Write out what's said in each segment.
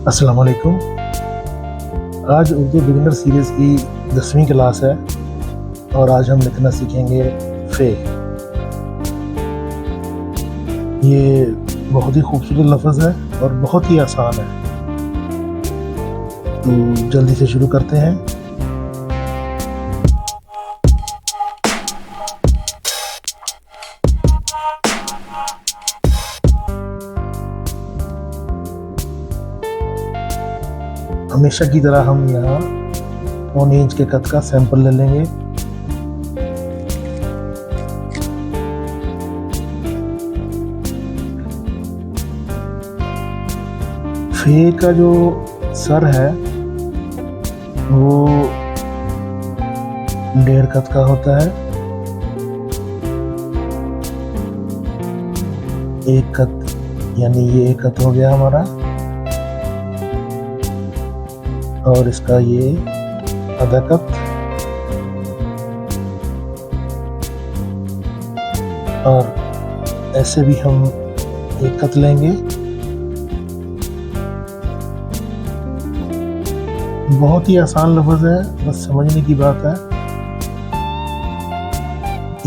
अस्सलाम वालेकुम। आज उर्दू बिगिनर सीरीज़ की 10वीं क्लास है और आज हम लिखना सीखेंगे फ़े। ये बहुत ही खूबसूरत लफ्ज़ है और बहुत ही आसान है, तो जल्दी से शुरू करते हैं। हमेशा की तरह हम यहाँ 1 इंच के कद का सैंपल ले लेंगे। फे का जो सर है वो 1.5 कद का होता है। 1 कद यानी ये 1 कद हो गया हमारा, और इसका ये आधा कप, और ऐसे भी हम 1 कप लेंगे। बहुत ही आसान लफ्ज़ है, बस समझने की बात है।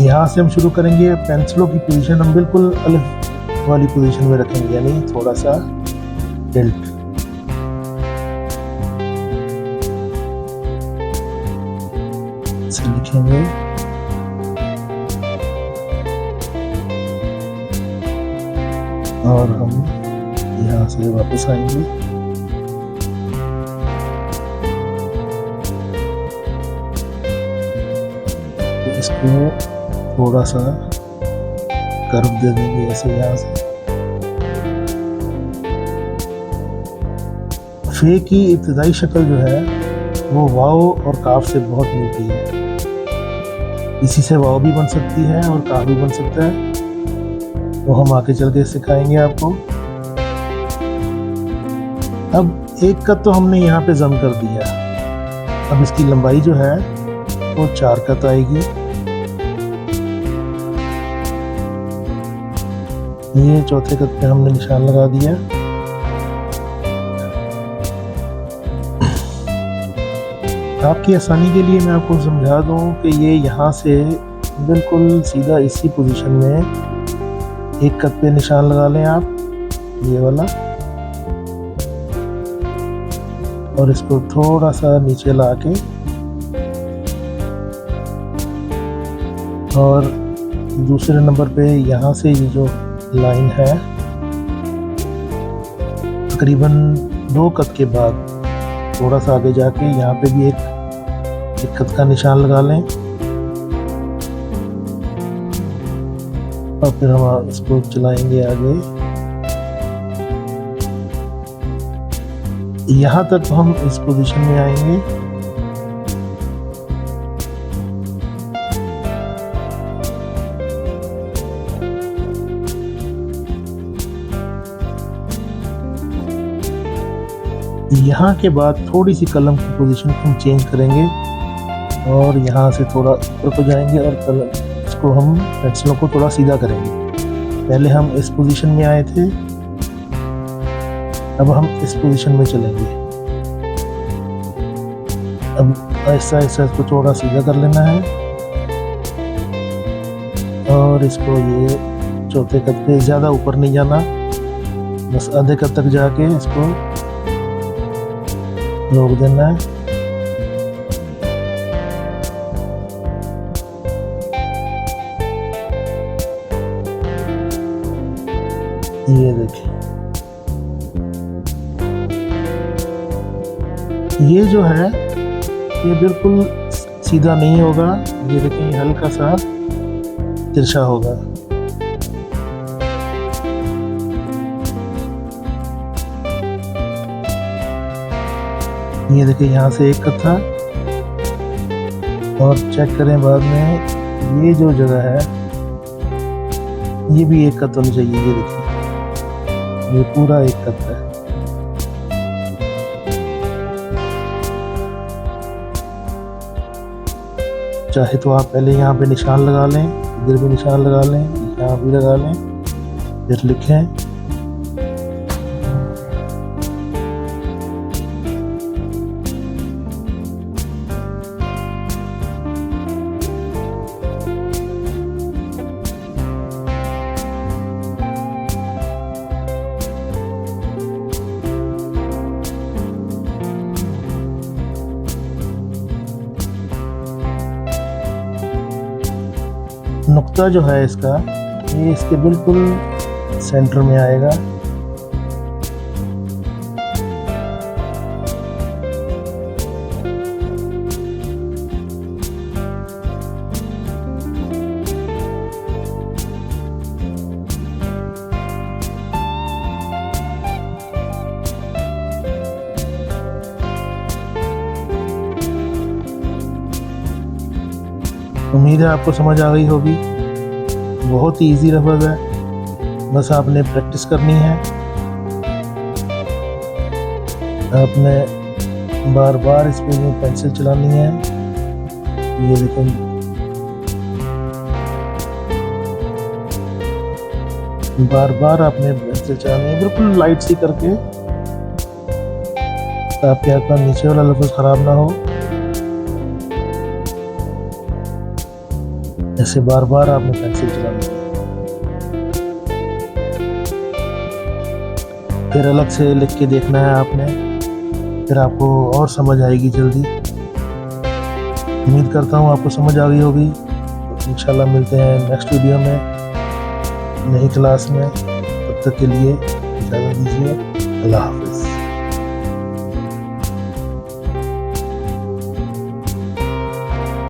यहाँ से हम शुरू करेंगे। पेंसिलों की पोजीशन हम बिल्कुल अलिफ वाली पोजीशन में रखेंगे, यानी थोड़ा सा टिल्ट। से लिखेंगे और हम यहाँ से वापस आएंगे। तो इसको थोड़ा सा कर्व दे देंगे ऐसे यहाँ से। फे की इब्तिदाई शक्ल जो है वो वाव और काफ से बहुत मिलती है। इसी से वाव भी बन सकती है और काफ भी बन सकता है, वो हम आगे चल के सिखाएंगे आपको। अब 1 कद तो हमने यहाँ पे जम कर दिया। अब इसकी लंबाई जो है वो 4 कद आएगी। ये चौथे कद पे हमने निशान लगा दिया। आपकी आसानी के लिए मैं आपको समझा दूं कि ये यहाँ से बिल्कुल सीधा इसी पोजीशन में 1 कद पे निशान लगा लें आप, ये वाला, और इसको थोड़ा सा नीचे ला के और दूसरे नंबर पे यहाँ से ये जो लाइन है तकरीबन 2 कद के बाद थोड़ा सा आगे जाके यहाँ पे भी एक कद का निशान लगा लें, और फिर हम इसको चलाएंगे आगे। यहाँ तक हम इस पोजीशन में आएंगे। यहाँ के बाद थोड़ी सी कलम की पोजीशन हम चेंज करेंगे और यहाँ से थोड़ा ऊपर को जाएंगे और कलम इसको हम पेंसिलों को थोड़ा सीधा करेंगे। पहले हम इस पोजीशन में आए थे, अब हम इस पोजीशन में चलेंगे। अब ऐसा इसको थोड़ा सीधा कर लेना है और इसको ये चौथे कद पे ज़्यादा ऊपर नहीं जाना, बस आधे कद तक जाके इसको रोक देना है। ये देखिए, ये जो है ये बिल्कुल सीधा नहीं होगा। ये देखिए हल्का सा तिरछा होगा। ये देखिए यहाँ से 1 कद था, और चेक करें बाद में ये जो जगह है ये भी 1 कद होनी चाहिए। ये देखिए ये पूरा 1 कद है। चाहे तो आप पहले यहाँ पे निशान लगा लें, इधर भी निशान लगा लें, यहाँ भी लगा लें, फिर लिखें नुक्ता जो है इसका, ये इसके बिल्कुल सेंटर में आएगा। उम्मीद है आपको समझ आ गई होगी। बहुत ही इजी लफ्ज़ है, बस आपने प्रैक्टिस करनी है। आपने बार बार इस पे पेंसिल चलानी है। ये देखो, बार बार आपने पेंसिल चलानी है, बिल्कुल लाइट सी करके, ताकि आपका नीचे वाला लफ्ज़ ख़राब ना हो। ऐसे बार बार आपने पेंसिल चलानी है। फिर अलग से लिख के देखना है आपने, फिर आपको और समझ आएगी जल्दी। उम्मीद करता हूँ आपको समझ आ गई होगी। इंशाल्लाह मिलते हैं नेक्स्ट वीडियो में, नई क्लास में। तब तक के लिए इजाज़त दीजिए। अल्लाह हाफ़िज़।